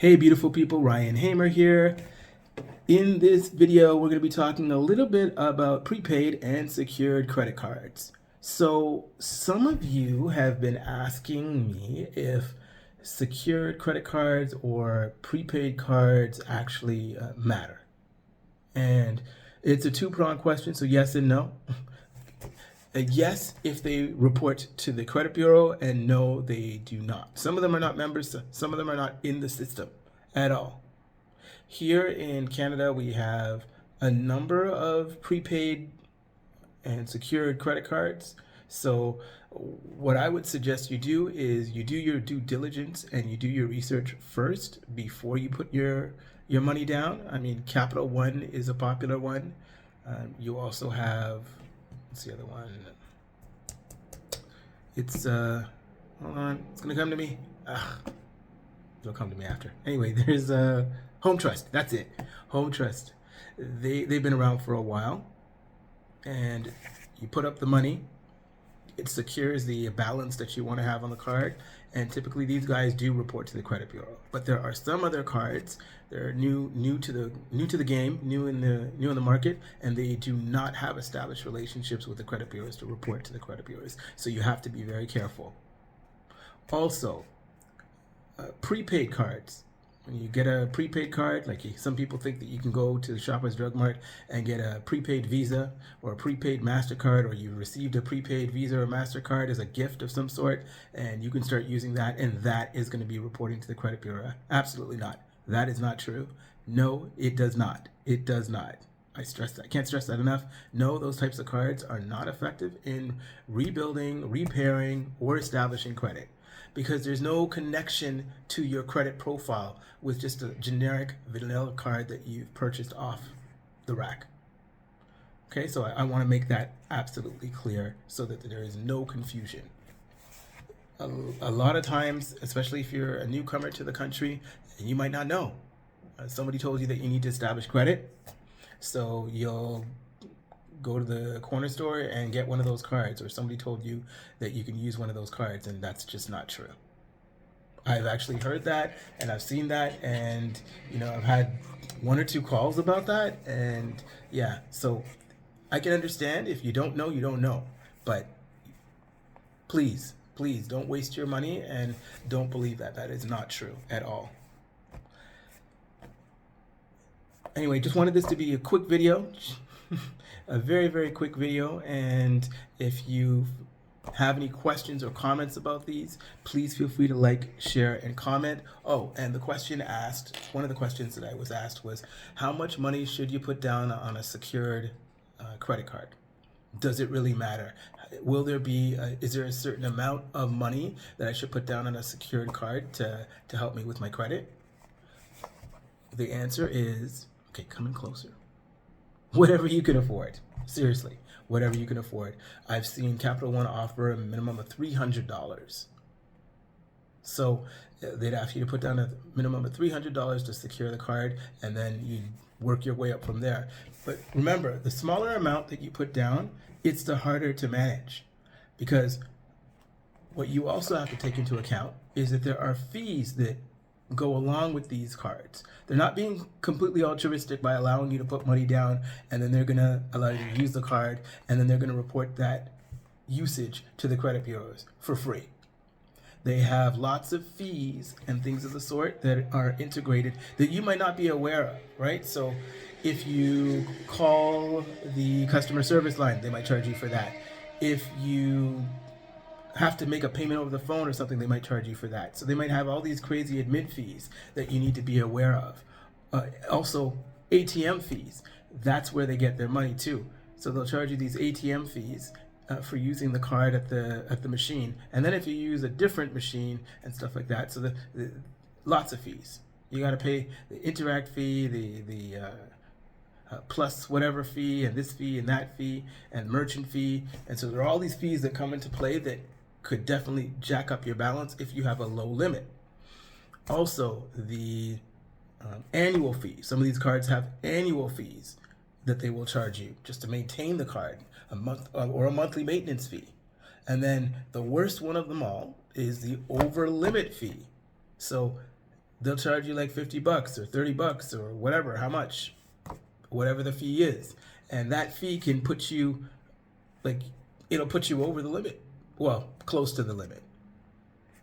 Hey beautiful people, Ryan Hamer here. In this video, we're going to be talking a little bit about prepaid and secured credit cards. So some of you have been asking me if secured credit cards or prepaid cards actually matter. And it's a two-pronged question, so yes and no. Yes, if they report to the credit bureau, and no, they do not. Some of them are not members, some of them are not in the system at all. Here in Canada, we have a number of prepaid and secured credit cards. So what I would suggest you do is you do your due diligence and you do your research first before you put your money down. I mean, Capital One is a popular one. You also have, what's the other one? It's hold on, it's gonna come to me. It'll come to me after. Anyway, there's Home Trust. That's it. Home Trust. They've been around for a while, and you put up the money. It secures the balance that you want to have on the card, and typically these guys do report to the credit bureau. But there are some other cards that are new to the game, new in the market, and they do not have established relationships with the credit bureaus to report to the credit bureaus. So you have to be very careful. Also, prepaid cards. When you get a prepaid card, like some people think that you can go to the Shoppers Drug Mart and get a prepaid Visa or a prepaid MasterCard, or you received a prepaid Visa or MasterCard as a gift of some sort, and you can start using that, and that is going to be reporting to the credit bureau. Absolutely not. That is not true. No, it does not. It does not. I stress that. I can't stress that enough. No, those types of cards are not effective in rebuilding, repairing, or establishing credit, because there's no connection to your credit profile with just a generic vanilla card that you've purchased off the rack. Okay, so I want to make that absolutely clear so that there is no confusion. A lot of times, especially if you're a newcomer to the country, you might not know. Somebody told you that you need to establish credit, so you'll go to the corner store and get one of those cards, or somebody told you that you can use one of those cards, and that's just not true. I've actually heard that, and I've seen that, and I've had one or two calls about that, and yeah, so I can understand if you don't know, you don't know, but please don't waste your money and don't believe that. That is not true at all. Anyway, just wanted this to be a quick video. A very, very quick video, and if you have any questions or comments about these, please feel free to like, share, and comment. Oh, and the question asked, one of the questions that I was asked was, how much money should you put down on a secured credit card? Does it really matter? Will there be, is there a certain amount of money that I should put down on a secured card to help me with my credit? The answer is, okay, coming closer. Whatever you can afford. Seriously, whatever you can afford. I've seen Capital One offer a minimum of $300. So they'd ask you to put down a minimum of $300 to secure the card, and then you work your way up from there. But remember, the smaller amount that you put down, it's the harder to manage, because what you also have to take into account is that there are fees that go along with these cards. They're not being completely altruistic by allowing you to put money down, and then they're going to allow you to use the card, and then they're going to report that usage to the credit bureaus for free. They have lots of fees and things of the sort that are integrated that you might not be aware of, right? So if you call the customer service line, they might charge you for that. If you have to make a payment over the phone or something, they might charge you for that. So they might have all these crazy admin fees that you need to be aware of. Also, ATM fees. That's where they get their money too. So they'll charge you these ATM fees for using the card at the machine. And then if you use a different machine and stuff like that, so the lots of fees. You got to pay the Interact fee, the plus whatever fee, and this fee and that fee, and merchant fee. And so there are all these fees that come into play that could definitely jack up your balance if you have a low limit. Also, the annual fee. Some of these cards have annual fees that they will charge you just to maintain the card, a month or a monthly maintenance fee. And then the worst one of them all is the over limit fee. So they'll charge you like $50 or $30 or whatever, how much, whatever the fee is. And that fee can put you, like, it'll put you over the limit. Well, close to the limit.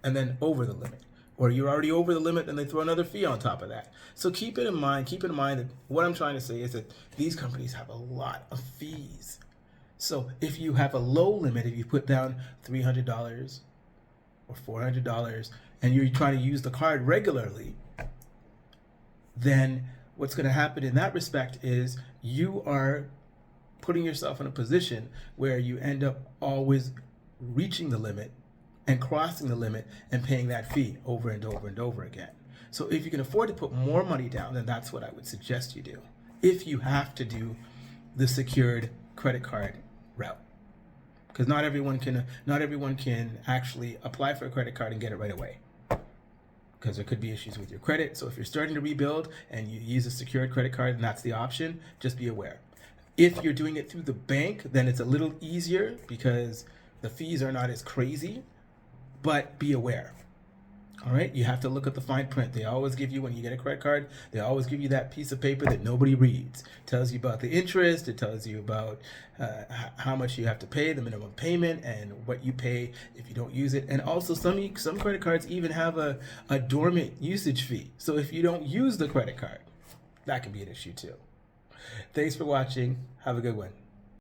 And then over the limit. Or you're already over the limit and they throw another fee on top of that. So keep in mind that what I'm trying to say is that these companies have a lot of fees. So if you have a low limit, if you put down $300 or $400 and you're trying to use the card regularly, then what's going to happen in that respect is you are putting yourself in a position where you end up always reaching the limit and crossing the limit and paying that fee over and over and over again. So if you can afford to put more money down, then that's what I would suggest you do. If you have to do the secured credit card route, because not everyone can actually apply for a credit card and get it right away, because there could be issues with your credit. So if you're starting to rebuild and you use a secured credit card and that's the option, just be aware. If you're doing it through the bank, then it's a little easier because the fees are not as crazy, but be aware. All right, you have to look at the fine print. They always give you, when you get a credit card, they always give you that piece of paper that nobody reads. It tells you about the interest. It tells you about how much you have to pay, the minimum payment, and what you pay if you don't use it. And also some credit cards even have a dormant usage fee. So if you don't use the credit card, that can be an issue too. Thanks for watching. Have a good one.